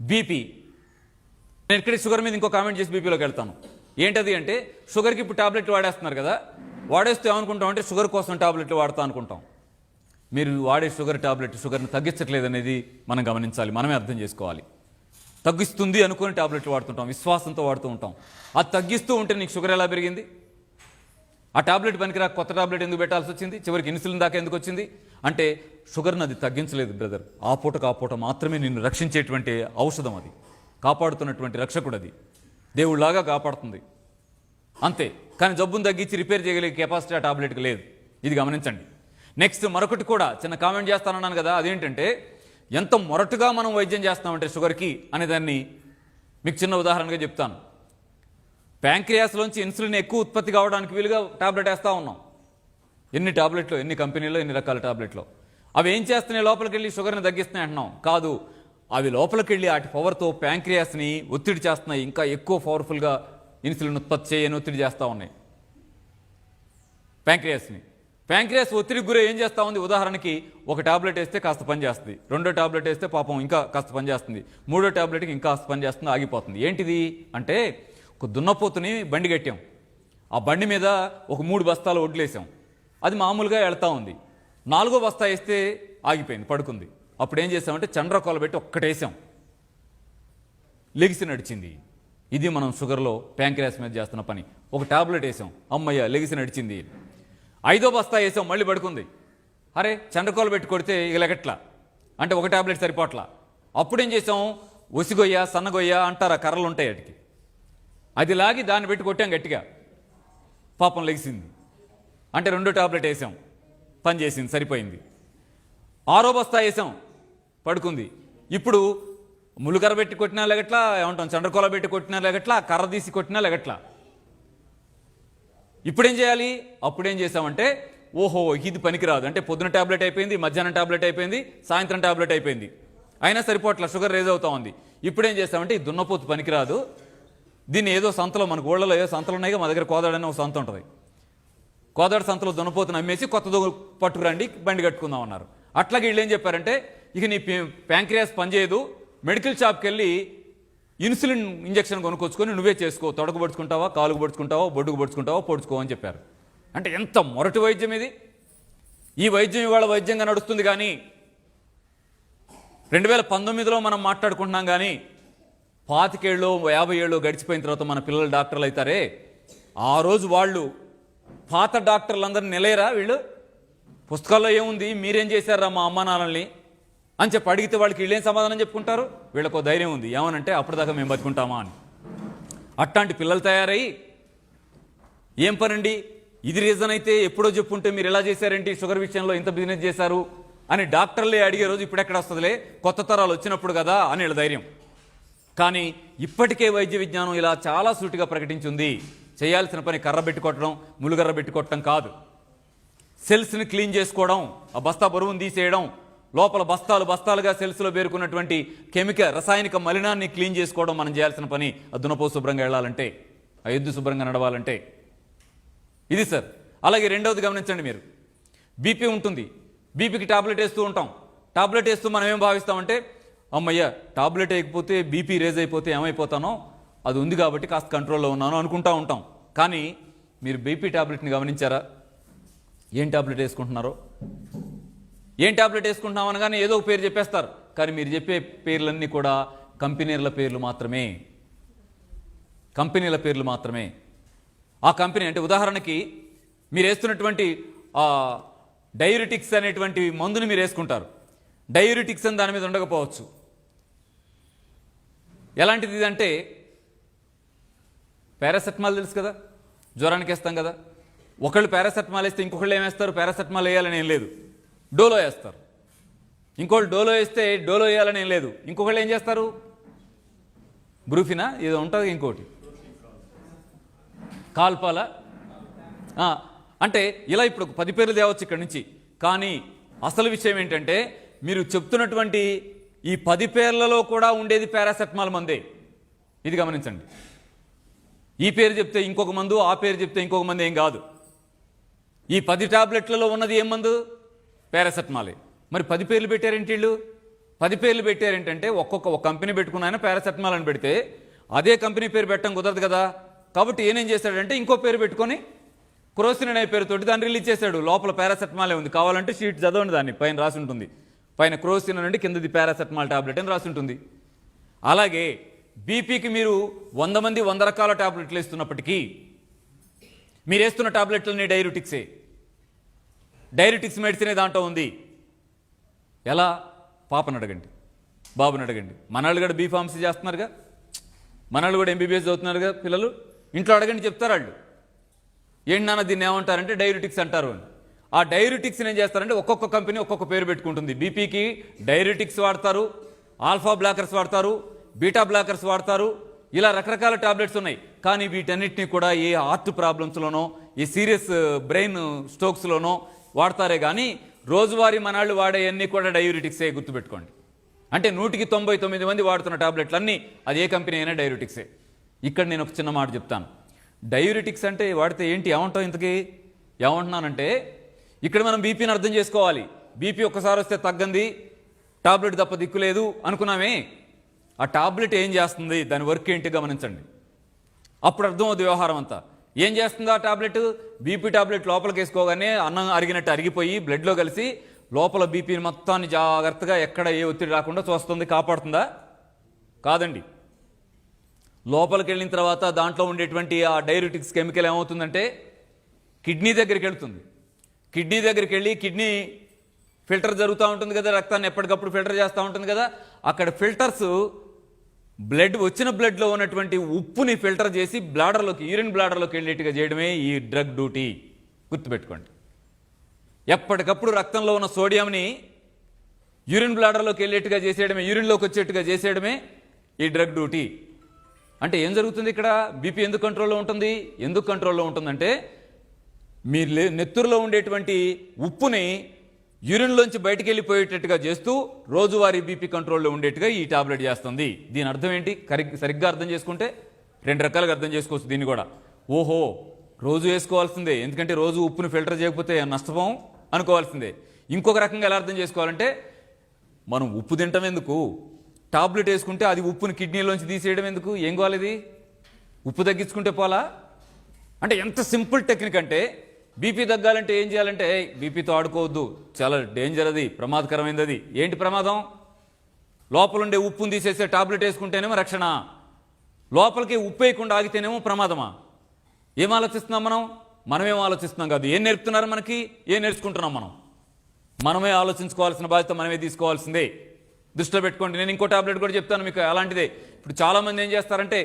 BP. నేను ఇక్కడ sugar మీద ఇంకో కామెంట్ చేసి బీపీలోకి వెళ్తాను. ఏంటది అంటే, షుగర్కి ఇప్పుడు టాబ్లెట్లు వాడేస్తున్నారు కదా, వాడేస్తే ఏమనుకుంటాం అంటే షుగర్ కోసం టాబ్లెట్లు వాడతా అనుకుంటాం. మీరు వాడే షుగర్ టాబ్లెట్ షుగర్ని తగ్గించట్లేదు అనేది మనం గమనించాలి, మనమే అర్థం చేసుకోవాలి. తగ్గిస్తుంది అనుకుని టాబ్లెట్లు వాడుతుంటాం, విశ్వాసంతో వాడుతూ ఉంటాం. అది తగ్గిస్తూ ఉంటే నీకు షుగర్ ఎలా పెరిగింది? ఆ టాబ్లెట్ పనికిరా కొత్త టాబ్లెట్ ఎందుకు పెట్టాల్సి వచ్చింది? చివరికి ఇన్సులిన్ దాకా ఎందుకు వచ్చింది? అంటే షుగర్ని అది తగ్గించలేదు బ్రదర్. ఆ పూట మాత్రమే నిన్ను రక్షించేటువంటి ఔషధం, అది కాపాడుతున్నటువంటి రక్షకుడు, అది దేవుళ్లాగా కాపాడుతుంది అంతే. కానీ జబ్బును తగ్గించి రిపేర్ చేయగలిగే కెపాసిటీ ఆ టాబ్లెట్కి లేదు. ఇది గమనించండి. నెక్స్ట్ మరొకటి కూడా చిన్న కామెంట్ చేస్తానన్నాను కదా, అదేంటంటే ఎంత మొరటుగా మనం వైద్యం చేస్తామంటే షుగర్కి అనేదాన్ని మీకు చిన్న ఉదాహరణగా చెప్తాను. ప్యాంక్రియాస్లోంచి ఇన్సులిన్ ఎక్కువ ఉత్పత్తి కావడానికి వీలుగా టాబ్లెట్ వేస్తూ ఉన్నాం. ఎన్ని టాబ్లెట్లు, ఎన్ని కంపెనీలో, ఎన్ని రకాల టాబ్లెట్లు. అవి ఏం చేస్తున్నాయి? లోపలికి వెళ్ళి షుగర్ని తగ్గిస్తున్నాయి అంటున్నాం. కాదు, అవి లోపలికి వెళ్ళి వాటి పవర్తో ప్యాంక్రియాస్ని ఒత్తిడి చేస్తున్నాయి. ఇంకా ఎక్కువ పవర్ఫుల్గా ఇన్సులిన్ ఉత్పత్తి చేయని ఒత్తిడి చేస్తూ ఉన్నాయి ప్యాంక్రియాస్ని. ప్యాంక్రియాస్ ఒత్తిడికి గురే ఏం చేస్తూ ఉంది? ఉదాహరణకి ఒక టాబ్లెట్ వేస్తే కాస్త పని చేస్తుంది, రెండో టాబ్లెట్ వేస్తే పాపం ఇంకా కాస్త పని చేస్తుంది, మూడో టాబ్లెట్కి ఇంకా కాస్త పని చేస్తుంది, ఆగిపోతుంది. ఏంటిది అంటే, ఒక దున్నపోతుని బండి కట్టాం, ఆ బండి మీద ఒక 3 బస్తాలు వడ్లేసాం, అది మామూలుగా వెళ్తూ ఉంది. 4వ బస్తా వేస్తే ఆగిపోయింది, పడుకుంది. అప్పుడు ఏం చేసామంటే చండ్రకోల పెట్టి ఒక్కటేసాం, లెగిసి నడిచింది. ఇది మనం షుగర్లో ప్యాంక్రియాస్ మీద చేస్తున్న పని. ఒక టాబ్లెట్ వేసాం, అమ్మయ్య లెగిసి నడిచింది. 5వ బస్తా వేసాం, మళ్ళీ పడుకుంది. అరే చండ్రకోల పెట్టి కొడితే ఇక లెగట్లా, అంటే ఒక టాబ్లెట్ సరిపోట్లా. అప్పుడేం చేసాం? ఒసిగొయ్య, సన్నగొయ్య అంటారు, ఆ కర్రలు ఉంటాయి వాటికి, అది లాగి దాన్ని పెట్టి కొట్టాం గట్టిగా, పాపం లెగిసింది. అంటే 2వ టాబ్లెట్ వేసాం, పని చేసింది, సరిపోయింది. 6వ బస్తా వేసాం, పడుకుంది. ఇప్పుడు ములుకర్ర పెట్టి కొట్టినా లెగట్లా, ఏమంటాం చండ్రకోల పెట్టి కొట్టినా లెగట్లా, కర్ర తీసి కొట్టినా లెగట్లా. ఇప్పుడేం చేయాలి? అప్పుడేం చేసామంటే, ఓహో ఇది పనికిరాదు అంటే పొద్దున టాబ్లెట్ అయిపోయింది, మధ్యాహ్నం టాబ్లెట్ అయిపోయింది, సాయంత్రం టాబ్లెట్ అయిపోయింది, అయినా సరిపోట్లా, షుగర్ రేజ్ అవుతా ఉంది. ఇప్పుడేం చేసామంటే, ఈ దున్నపోతు పనికిరాదు, దీన్ని ఏదో సంతలో, మనకు ఊళ్ళలో ఏదో సంతలు ఉన్నాయిగా, మా దగ్గర కోదాడని ఒక సంత ఉంటుంది, కోదాడ సంతలో దున్నపోతుని అమ్మేసి కొత్త పట్టుకురండి, బండి కట్టుకుందాం అన్నారు. అట్లాగే వీళ్ళు ఏం చెప్పారంటే, ఇక నీ ప్యాంక్రియాస్ పనిచేయదు, మెడికల్ షాప్కి వెళ్ళి ఇన్సులిన్ ఇంజక్షన్ కొనుక్కొచ్చుకొని నువ్వే చేసుకో, తొడకు పడుచుకుంటావా, కాలుకు పడుచుకుంటావా, బొడ్డుకు పడుచుకుంటావా, పొడుచుకో అని చెప్పారు. అంటే ఎంత మొరటి వైద్యం ఇది! ఈ వైద్యం ఇవాళ వైద్యంగా నడుస్తుంది. కానీ 2019లో మనం మాట్లాడుకుంటున్నాం. కానీ 25 ఏళ్ళు 50 ఏళ్ళు గడిచిపోయిన తర్వాత మన పిల్లలు డాక్టర్లు అవుతారే, ఆ రోజు వాళ్ళు పాత డాక్టర్లందరినీ నిలయరా? వీళ్ళు పుస్తకాల్లో ఏముంది, మీరేం చేశారా మా అమ్మా నాన్నల్ని అని చెప్పి అడిగితే వాళ్ళకి వీళ్ళేం సమాధానం చెప్పుకుంటారు? వీళ్ళకు ధైర్యం ఉంది, ఏమనంటే అప్పటిదాకా మేము బతుకుంటామా అని. అట్లాంటి పిల్లలు తయారయ్యి ఏం పనండి ఇది? రీజన్ అయితే ఎప్పుడో చెప్పుంటే మీరు ఎలా చేశారేంటి, షుగర్ విషయంలో ఇంత బిజినెస్ చేశారు అని డాక్టర్లే అడిగే రోజు ఇప్పుడెక్కడ వస్తుందిలే, కొత్త తరాలు వచ్చినప్పుడు కదా అని వీళ్ళ ధైర్యం. కానీ ఇప్పటికే వైద్య విజ్ఞానం ఇలా చాలా సూటిగా ప్రకటించింది, చేయాల్సిన పని కర్ర పెట్టి కొట్టడం, ములుగర్ర పెట్టి కొట్టడం కాదు, సెల్స్ని క్లీన్ చేసుకోవడం, ఆ బస్తా బరువును తీసేయడం, లోపల బస్తాలుగా సెల్స్లో పేరుకున్నటువంటి రసాయనిక మలినాన్ని క్లీన్ చేసుకోవడం మనం చేయాల్సిన పని. ఆ దున్నపో శుభ్రంగా వెళ్ళాలంటే, ఆ ఎద్దు శుభ్రంగా నడవాలంటే. ఇది సార్. అలాగే రెండవది గమనించండి మీరు, బీపీ ఉంటుంది, బీపీకి టాబ్లెట్ వేస్తూ ఉంటాం. టాబ్లెట్ వేస్తూ మనం ఏం భావిస్తామంటే, అమ్మయ్య టాబ్లెట్ వేయకపోతే బీపీ రేజ్ అయిపోతే ఏమైపోతానో, అది ఉంది కాబట్టి కాస్త కంట్రోల్లో ఉన్నాను అనుకుంటూ ఉంటాం. కానీ మీరు బీపీ టాబ్లెట్ని గమనించారా? ఏం టాబ్లెట్ వేసుకుంటున్నారో, ఏం టాబ్లెట్ వేసుకుంటున్నాం అనగానే ఏదో ఒక పేరు చెప్పేస్తారు. కానీ మీరు చెప్పే పేర్లన్నీ కూడా కంపెనీల పేర్లు మాత్రమే, కంపెనీల పేర్లు మాత్రమే. ఆ కంపెనీ అంటే ఉదాహరణకి మీరు వేస్తున్నటువంటి డయూరిటిక్స్ అనేటువంటి మందుని మీరు వేసుకుంటారు, డయూరిటిక్స్ అని దాని మీద ఉండకపోవచ్చు. ఎలాంటిది అంటే, పారాసెటమాల్ తెలుసు కదా, జ్వరానికి వేస్తాం కదా, ఒకళ్ళు పారాసెటమాల్ వేస్తే ఇంకొకళ్ళు ఏమేస్తారు, పారాసెటమాల్ వేయాలని ఏం లేదు, డోలో వేస్తారు. ఇంకోళ్ళు డోలో వేస్తే డోలో వేయాలని ఏం లేదు, ఇంకొకళ్ళు ఏం చేస్తారు, బ్రూఫినా ఏదో ఉంటుంది, ఇంకోటి కాల్పాల, అంటే ఇలా ఇప్పుడు 10 పేర్లు తేవచ్చు ఇక్కడి నుంచి. కానీ అసలు విషయం ఏంటంటే, మీరు చెప్తున్నటువంటి ఈ 10 పేర్లలో కూడా ఉండేది పారాసెటమాల్ మందే. ఇది గమనించండి. ఈ పేరు చెప్తే ఇంకొక మందు, ఆ పేరు చెప్తే ఇంకొక మందు ఏం కాదు. ఈ 10 టాబ్లెట్లలో ఉన్నది ఏం మందు? పారాసెటమాలే. మరి 10 పేర్లు పెట్టారేంటి వీళ్ళు? 10 పేర్లు పెట్టారేంటంటే ఒక కంపెనీ పెట్టుకున్న ఆయన పారాసెటమాల్ అని పెడితే అదే కంపెనీ పేరు పెట్టడం కుదరదు కదా. కాబట్టి ఏం చేశాడంటే ఇంకో పేరు పెట్టుకొని క్రోసిన్ అనే పేరుతోటి దాన్ని రిలీజ్ చేశాడు. లోపల పారాసెటమాలే ఉంది. కావాలంటే షీట్ చదవండి, దాన్ని పైన రాసి ఉంటుంది. పైన క్రోసిన్ నుండి కిందది పారాసెటమాల్ టాబ్లెట్ అని రాసి ఉంటుంది. అలాగే బీపీకి మీరు 100 మంది 100 రకాల టాబ్లెట్లు వేస్తున్నప్పటికీ మీరు వేస్తున్న టాబ్లెట్లన్నీ డైయూరిటిక్సే. డైయూరిటిక్స్ మెడిసినే దాంట్లో ఉంది. ఎలా? పాపను అడగండి, బాబుని అడగండి. మనవాళ్ళు కూడా బీఫార్మసీ చేస్తున్నారుగా, మనవాళ్ళు కూడా ఎంబీబీఎస్ చదువుతున్నారుగా పిల్లలు. ఇంట్లో అడగండి, చెప్తారు వాళ్ళు. ఏంటి నాన్న దీన్ని ఏమంటారంటే డైయూరిటిక్స్ అంటారు అని. ఆ డైయూరిటిక్స్ ఏం చేస్తారంటే ఒక్కొక్క కంపెనీ ఒక్కొక్క పేరు పెట్టుకుంటుంది. బీపీకి డైయూరిటిక్స్ వాడతారు, ఆల్ఫా బ్లాకర్స్ వాడతారు, బీటా బ్లాకర్స్ వాడతారు. ఇలా రకరకాల టాబ్లెట్స్ ఉన్నాయి. కానీ వీటన్నిటిని కూడా ఏ హార్ట్ ప్రాబ్లమ్స్లోనో, ఏ సీరియస్ బ్రెయిన్ స్ట్రోక్స్లోనో వాడతారే కానీ రోజువారీ మనాళ్ళు వాడేవన్నీ కూడా డైయూరిటిక్సే, గుర్తుపెట్టుకోండి. అంటే 100కి 99 మంది వాడుతున్న టాబ్లెట్లు అన్నీ అది ఏ కంపెనీ అయినా డైయూరిటిక్సే. ఇక్కడ నేను ఒక చిన్న మాట చెప్తాను. డైయూరిటిక్స్ అంటే వాడితే ఏంటి, ఏమంటావు ఇంతకీ? ఏమంటున్నానంటే ఇక్కడ మనం బీపీని అర్థం చేసుకోవాలి. బీపీ ఒక్కసారి వస్తే తగ్గంది, టాబ్లెట్ తప్ప దిక్కులేదు అనుకున్నామే. ఆ టాబ్లెట్ ఏం చేస్తుంది, దాని వర్క్ ఏంటి గమనించండి. అప్పుడు అర్థమవుతుంది వ్యవహారం అంతా. ఏం చేస్తుంది ఆ టాబ్లెట్? బీపీ టాబ్లెట్ లోపలికి వేసుకోగానే అన్నం అరిగినట్టు అరిగిపోయి బ్లడ్లో కలిసి లోపల బీపీని మొత్తాన్ని జాగ్రత్తగా ఎక్కడ ఏ ఒత్తిడి రాకుండా చూస్తుంది, కాపాడుతుందా? కాదండి. లోపలికి వెళ్ళిన తర్వాత దాంట్లో ఉండేటువంటి ఆ డైయూరిటిక్స్ కెమికల్ ఏమవుతుందంటే కిడ్నీ దగ్గరికి వెళ్తుంది. కిడ్నీ దగ్గరికి వెళ్ళి కిడ్నీ ఫిల్టర్ జరుగుతూ ఉంటుంది కదా, రక్తాన్ని ఎప్పటికప్పుడు ఫిల్టర్ చేస్తూ ఉంటుంది కదా. అక్కడ ఫిల్టర్స్ వచ్చిన బ్లడ్లో ఉన్నటువంటి ఉప్పుని ఫిల్టర్ చేసి బ్లాడర్లోకి, యూరిన్ బ్లాడర్లోకి వెళ్ళేట్టుగా చేయడమే ఈ డ్రగ్ డ్యూటీ. గుర్తుపెట్టుకోండి. ఎప్పటికప్పుడు రక్తంలో ఉన్న సోడియంని యూరిన్ బ్లాడర్లోకి వెళ్ళేట్టుగా చేసేయడమే, యూరిన్లోకి వచ్చేట్టుగా చేసేయడమే ఈ డ్రగ్ డ్యూటీ. అంటే ఏం జరుగుతుంది ఇక్కడ? బీపీ ఎందుకు కంట్రోల్లో ఉంటుంది? ఎందుకు కంట్రోల్లో ఉంటుందంటే మీరు నెత్తురులో ఉండేటువంటి ఉప్పుని యూరిన్లోంచి బయటికి వెళ్ళిపోయేటట్టుగా చేస్తూ రోజువారీ బీపీ కంట్రోల్లో ఉండేట్టుగా ఈ టాబ్లెట్ చేస్తుంది. దీని అర్థం ఏంటి? సరిగ్గా అర్థం చేసుకుంటే 2 రకాలుగా అర్థం చేసుకోవచ్చు దీన్ని కూడా. ఓహో, రోజు వేసుకోవాల్సిందే, ఎందుకంటే రోజు ఉప్పుని ఫిల్టర్ చేయకపోతే నష్టపోం అనుకోవాల్సిందే. ఇంకొక రకంగా ఎలా అర్థం చేసుకోవాలంటే మనం ఉప్పు తింటాం ఎందుకు, టాబ్లెట్ వేసుకుంటే అది ఉప్పుని కిడ్నీలోంచి తీసేయడం ఎందుకు? ఏం కావాలి? ఉప్పు తగ్గించుకుంటే పోలా? అంటే ఎంత సింపుల్ టెక్నిక్ అంటే బీపీ తగ్గాలంటే ఏం చేయాలంటే బీపీతో ఆడుకోవద్దు, చాలా డేంజర్, అది ప్రమాదకరమైనది. అది ఏంటి ప్రమాదం? లోపలుండే ఉప్పును తీసేసే టాబ్లెట్ వేసుకుంటేనేమో రక్షణ, లోపలికి ఉప్పు వేయకుండా ఆగితేనేమో ప్రమాదమా? ఏం ఆలోచిస్తున్నాం మనం? మనమేం ఆలోచిస్తున్నాం కాదు. ఏం నేర్పుతున్నారు మనకి? ఏం నేర్చుకుంటున్నాం మనం? మనమే ఆలోచించుకోవాల్సిన బాధ్యత మనమే తీసుకోవాల్సిందే. దృష్టిలో పెట్టుకోండి. నేను ఇంకో టాబ్లెట్ కూడా చెప్తాను మీకు అలాంటిదే. ఇప్పుడు చాలామంది ఏం చేస్తారంటే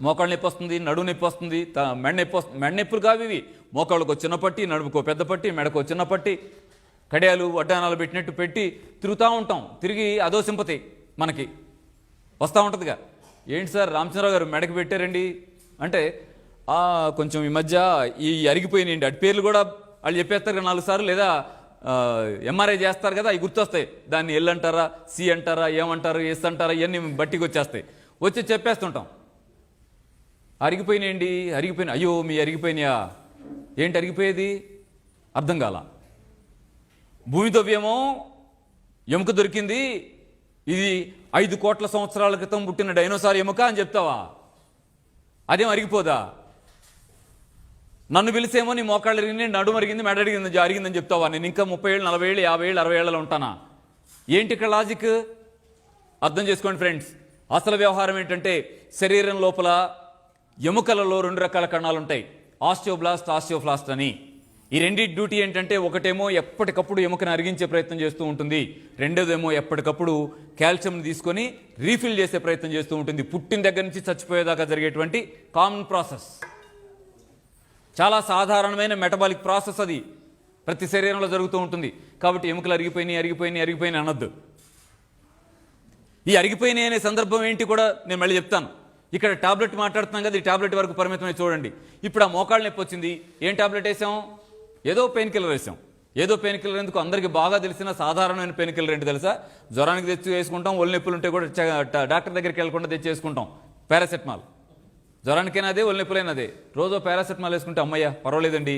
మోకాళ్ళ నొప్పి వస్తుంది, నడుము నొప్పి వస్తుంది, మెడ నొప్పి వస్తుంది. మెడ నొప్పులు కావు ఇవి. మోకాళ్ళకు చిన్న పట్టి, నడుముకో పెద్ద పట్టి, మెడకో చిన్న పట్టి, కడియాలు వడ్డానాలు పెట్టినట్టు పెట్టి తిరుగుతూ ఉంటాం. తిరిగి అదో సింపతి మనకి వస్తూ ఉంటుందిగా. ఏంటి సార్ రామచంద్రరావు గారు మెడకి పెట్టారండి అంటే కొంచెం ఈ మధ్య ఈ అరిగిపోయినాయండి. అటు పేర్లు కూడా వాళ్ళు చెప్పేస్తారు 4 సార్లు, లేదా ఎంఆర్ఐ చేస్తారు కదా, అవి గుర్తొస్తాయి. దాన్ని ఎల్ అంటారా, సి అంటారా, ఏమంటారు, ఎస్ అంటారా, ఇవన్నీ బట్టికి వచ్చేస్తాయి. వచ్చి చెప్పేస్తుంటాం అరిగిపోయినాయండి, అరిగిపోయినా. అయ్యో మీ అరిగిపోయినాయా? ఏంటి అరిగిపోయేది? అర్థం కాల. భూమి దవ్యేమో ఎముక దొరికింది, ఇది 5 కోట్ల సంవత్సరాల క్రితం పుట్టిన డైనోసార్ ఎముక అని చెప్తావా? అదేం అరిగిపోదా? నన్ను పిలిచేమో నీ మోకాళ్ళు అరిగింది, నడుము అరిగింది, మెడ అరిగిందని చెప్తావా? నేను ఇంకా 30 ఏళ్ళు, 40 ఏళ్ళు, 50 ఏళ్ళు, 60 ఏళ్ళలో ఉంటానా? ఏంటి ఇక్కడ లాజిక్? అర్థం చేసుకోండి ఫ్రెండ్స్. అసలు వ్యవహారం ఏంటంటే శరీరం లోపల ఎముకలలో 2 రకాల కణాలు ఉంటాయి, ఆస్టియోబ్లాస్ట్, ఆస్టియోఫ్లాస్ట్ అని. ఈ రెండింటి డ్యూటీ ఏంటంటే ఒకటేమో ఎప్పటికప్పుడు ఎముకను అరిగించే ప్రయత్నం చేస్తూ ఉంటుంది, రెండోదేమో ఎప్పటికప్పుడు కాల్షియంని తీసుకొని రీఫిల్ చేసే ప్రయత్నం చేస్తూ ఉంటుంది. పుట్టిన దగ్గర నుంచి చచ్చిపోయేదాకా జరిగేటువంటి కామన్ ప్రాసెస్, చాలా సాధారణమైన మెటబాలిక్ ప్రాసెస్. అది ప్రతి శరీరంలో జరుగుతూ ఉంటుంది. కాబట్టి ఎముకలు అరిగిపోయినాయి అనొద్దు. ఈ అరిగిపోయినాయి అనే సందర్భం ఏంటి కూడా నేను మళ్ళీ చెప్తాను. ఇక్కడ టాబ్లెట్ మాట్లాడుతున్నాం కదా, ఈ టాబ్లెట్ వరకు పరిమితమై చూడండి. ఇప్పుడు ఆ మోకాళ్ళ నొప్పి వచ్చింది, ఏం టాబ్లెట్ వేసాం? ఏదో పెయిన్ కిల్లర్ వేసాం. ఏదో పెయిన్ కిల్లర్ ఎందుకు? అందరికీ బాగా తెలిసిన సాధారణమైన పెయిన్ కిల్లర్ ఏంటి తెలుసా? జ్వరానికి తెచ్చి వేసుకుంటాం, ఒళ్ళు నొప్పులు ఉంటే కూడా డాక్టర్ దగ్గరికి వెళ్ళకుండా తెచ్చి వేసుకుంటాం పారాసెటమాల్. జ్వరానికైనా అదే, ఒళ్ళు నొప్పులైనా అదే. రోజు పారాసెటమాల్ వేసుకుంటే అమ్మయ్య పర్వాలేదండి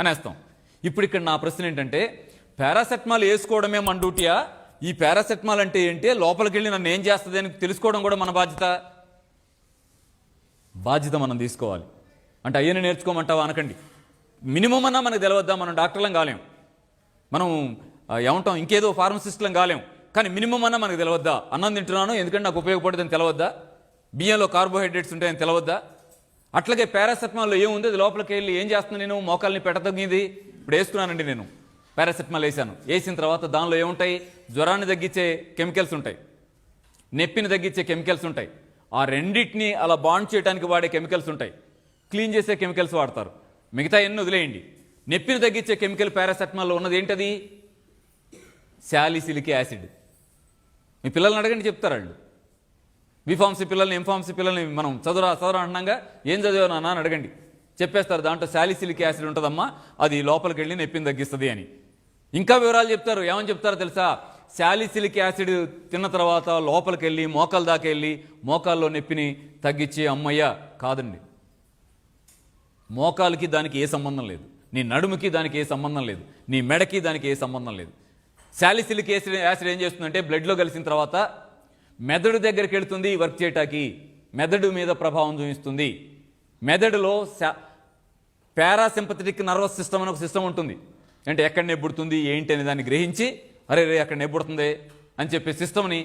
అనేస్తాం. ఇప్పుడు ఇక్కడ నా ప్రశ్న ఏంటంటే పారాసెటమాల్ వేసుకోవడమే మన డ్యూటీయా, ఈ పారాసెటమాల్ అంటే ఏంటి, లోపలికి వెళ్ళి నన్ను ఏం చేస్తుంది అని తెలుసుకోవడం కూడా మన బాధ్యత మనం తీసుకోవాలి. అంటే అయ్యని నేర్చుకోమంటావా అనకండి. మినిమం అన్నా మనకు తెలియద్దా? మనం డాక్టర్లం కాలేం, మనం ఏమంటాం ఇంకేదో ఫార్మసిస్టులం కాలేం, కానీ మినిమం అన్నా మనకు తెలియద్దా? అన్నం తింటున్నాను ఎందుకంటే నాకు ఉపయోగపడుతుందని తెలవద్దా? బియ్యంలో కార్బోహైడ్రేట్స్ ఉంటాయని తెలవద్దా? అట్లాగే పారాసెటమాల్లో ఏముంది, అది లోపలికి వెళ్ళి ఏం చేస్తున్నాను, నేను మోకాల్ని పెట్టదగ్గింది ఇప్పుడు వేసుకున్నానండి, నేను పారాసెటమాల్ వేసాను, వేసిన తర్వాత దానిలో ఏముంటాయి, జ్వరాన్ని తగ్గించే కెమికల్స్ ఉంటాయి, నొప్పిని తగ్గించే కెమికల్స్ ఉంటాయి, ఆ రెండింటిని అలా బాండ్ చేయడానికి వాడే కెమికల్స్ ఉంటాయి, క్లీన్ చేసే కెమికల్స్ వాడతారు, మిగతా ఎన్ని వదిలేయండి. నొప్పిని తగ్గించే కెమికల్ పారాసెటమాల్లో ఉన్నది ఏంటది? Salicylic acid. మీ పిల్లల్ని అడగండి, చెప్తారు వాళ్ళు. బీఫార్మసీ పిల్లల్ని, ఎంఫార్మసీ పిల్లల్ని మనం చదువురా అంటున్నాగా, ఏం చదివాను అన్న అని అడగండి, చెప్పేస్తారు దాంట్లో శాలిసిలిక్ యాసిడ్ ఉంటుందమ్మా, అది లోపలికి వెళ్ళి నొప్పిని తగ్గిస్తుంది అని. ఇంకా వివరాలు చెప్తారు. ఏమని చెప్తారో తెలుసా? శాలిసిలిక్ యాసిడ్ తిన్న తర్వాత లోపలికి వెళ్ళి మోకాల దాకా వెళ్ళి మోకాల్లో నొప్పిని తగ్గించి అమ్మయ్య కాదండి. మోకాలకి దానికి ఏ సంబంధం లేదు, నీ నడుముకి దానికి ఏ సంబంధం లేదు, నీ మెడకి దానికి ఏ సంబంధం లేదు. శాలిసిలిక్ యాసిడ్ ఏం చేస్తుందంటే బ్లడ్లో కలిసిన తర్వాత మెదడు దగ్గరికి వెళుతుంది వర్క్ చేయటానికి, మెదడు మీద ప్రభావం చూపిస్తుంది. మెదడులో పారాసింపథెటిక్ నర్వస్ సిస్టమ్ అని ఒక సిస్టమ్ ఉంటుంది. అంటే ఎక్కడ నెబ్బుడుతుంది ఏంటి అని దాన్ని గ్రహించి, అరే అక్కడ నెబ్బుడుతుంది అని చెప్పే సిస్టమ్ని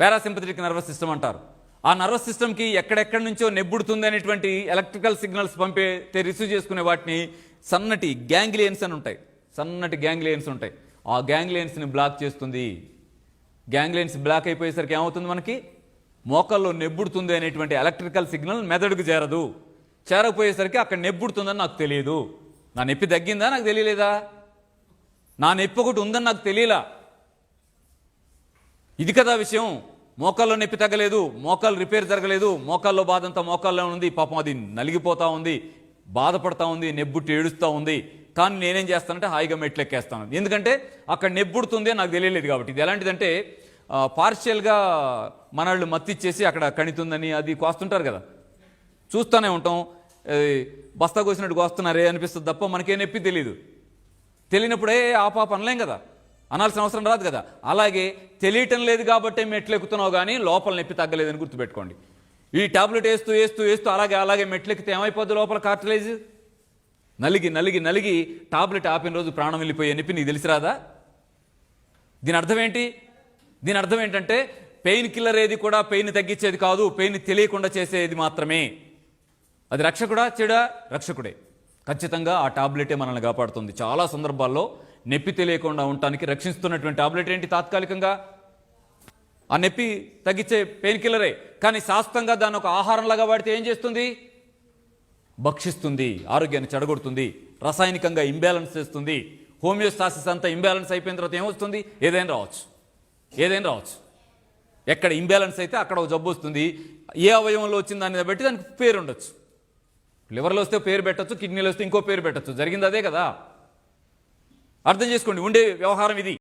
పారాసింపథెటిక్ నర్వస్ సిస్టమ్ అంటారు. ఆ నర్వస్ సిస్టమ్కి ఎక్కడెక్కడి నుంచో నెబ్బుడుతుంది అనేటువంటి ఎలక్ట్రికల్ సిగ్నల్స్ రిసీవ్ చేసుకునే వాటిని సన్నటి గ్యాంగ్లియన్స్ అని ఉంటాయి, సన్నటి గ్యాంగ్లియన్స్ ఉంటాయి. ఆ గ్యాంగ్లియన్స్ని బ్లాక్ చేస్తుంది. గ్యాంగ్లియన్స్ బ్లాక్ అయిపోయేసరికి ఏమవుతుంది, మనకి మోకాల్లో నెబ్బుడుతుంది అనేటువంటి ఎలక్ట్రికల్ సిగ్నల్ మెదడుకు చేరదు. చేరకపోయేసరికి అక్కడ నెబ్బుడుతుందని నాకు తెలియదు. నా నొప్పి తగ్గిందా నాకు తెలియలేదా? నా నొప్పి ఒకటి ఉందని నాకు తెలియలా. ఇది కదా విషయం. మోకాల్లో నొప్పి తగ్గలేదు, మోకాలు రిపేర్ జరగలేదు, మోకాల్లో బాధ అంతా మోకాల్లో ఉంది, పాపం అది నలిగిపోతా ఉంది, బాధపడతా ఉంది, నెబ్బుట్టి ఏడుస్తూ ఉంది. కానీ నేనేం చేస్తానంటే హాయిగా మెట్లు ఎక్కేస్తాను, ఎందుకంటే అక్కడ నెబ్బుడుతుంది నాకు తెలియలేదు కాబట్టి. ఇది ఎలాంటిదంటే పార్షియల్గా మనళ్ళు మత్తిచ్చేసి అక్కడ కణితుందని అది కోస్తుంటారు కదా, చూస్తూనే ఉంటాం, బస్తా కోసినట్టు కోస్తున్నారే అనిపిస్తుంది తప్ప మనకే నొప్పి తెలియదు. తెలియనప్పుడే ఆ పాప అనలేం కదా, అనాల్సిన అవసరం రాదు కదా. అలాగే తెలియటం లేదు కాబట్టి మెట్లు ఎక్కుతున్నావు కానీ లోపల నొప్పి తగ్గలేదని గుర్తుపెట్టుకోండి. ఈ టాబ్లెట్ వేస్తూ వేస్తూ వేస్తూ అలాగే మెట్లు ఎక్కితే ఏమైపోద్ది, లోపల కార్టిలేజ్ నలిగి టాబ్లెట్ ఆపిన రోజు ప్రాణం వెళ్ళిపోయే నొప్పి నీకు తెలిసిరాదా? దీని అర్థం ఏంటి? దీని అర్థం ఏంటంటే పెయిన్ కిల్లర్ ఏది కూడా పెయిన్ తగ్గించేది కాదు, పెయిన్ తెలియకుండా చేసేది మాత్రమే. అది రక్షకుడా చెడా? రక్షకుడే. ఖచ్చితంగా ఆ టాబ్లెటే మనల్ని కాపాడుతుంది. చాలా సందర్భాల్లో నొప్పి తెలియకుండా ఉండటానికి రక్షిస్తున్నటువంటి టాబ్లెట్ ఏంటి? తాత్కాలికంగా ఆ నొప్పి తగ్గించే పెయిన్ కిల్లరే. కానీ శాస్త్రంగా దాన్ని ఒక ఆహారంలాగా వాడితే ఏం చేస్తుంది? భక్షిస్తుంది, ఆరోగ్యాన్ని చెడగొడుతుంది, రసాయనికంగా ఇంబ్యాలెన్స్ చేస్తుంది. హోమియోస్టాసిస్ అంతా ఇంబ్యాలెన్స్ అయిపోయిన తర్వాత ఏమొస్తుంది? ఏదైనా రావచ్చు. ఎక్కడ ఇంబ్యాలెన్స్ అయితే అక్కడ ఒక జబ్బు వస్తుంది. ఏ అవయవంలో వచ్చింది దాన్ని బట్టి దానికి పేరు ఉండొచ్చు. లివర్లో వస్తే పేరు పెట్టచ్చు, కిడ్నీలో వస్తే ఇంకో పేరు పెట్టచ్చు. జరిగింది అదే కదా. అర్థం చేసుకోండి, ఉండే వ్యవహారం ఇది.